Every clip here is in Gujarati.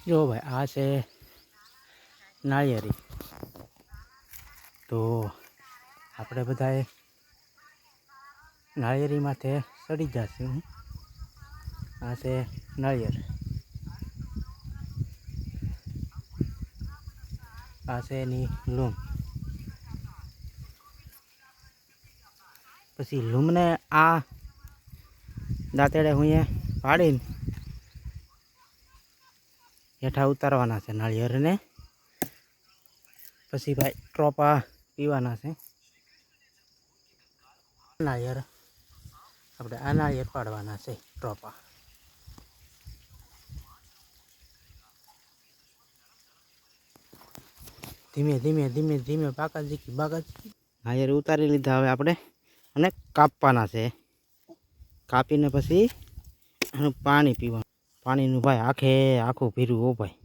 જો ભાઈ આ છે નાળિયેરી. તો આપણે બધાએ નાળિયેરી માથે ચડી જશે. આ છે નાળિયેર, આ છે એની લૂમ. પછી લૂમને આ દાંતેડે હું પાડીને હેઠા ઉતારવાના છે નાળિયેરને. પછી ભાઈ ટ્રોપા પીવાના છે. નાળિયેર આપણે આ નાળિયેર પાડવાના છે ટ્રોપા. ધીમે ધીમે ધીમે ધીમે બાકાજી નાળિયેર ઉતારી લીધા. હવે આપણે અને કાપવાના છે. કાપીને પછી એનું પાણી પીવાનું. પાણીનું ભાઈ આખું પીરું. હો ભાઈ,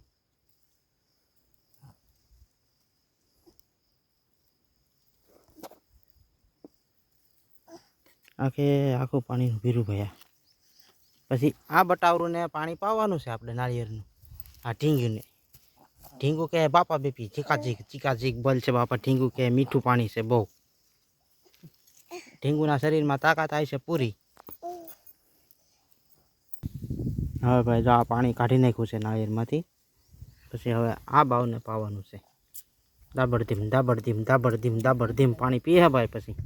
આખું પાણીનું પીરું ભાઈ. પછી આ બટાવરુંને પાણી પાવાનું છે આપણે નાળિયેરનું. આ ઢીંગુને ઢીંગુ કે બાપા બેપી ચીકાચીક બલ છે બાપા. ઢીંગુ કે મીઠું પાણી છે બહુ. ઢીંગુના શરીરમાં તાકાત આવી છે પૂરી. હવે ભાઈ જો આ પાણી કાઢી નાખ્યું છે નાળિયેરમાંથી. પછી હવે આ બાવને પાવાનું છે. દાબડધીમ દાબડધીમ દાબડધીમ દાબડધીમ પાણી પીએ ભાઈ. પછી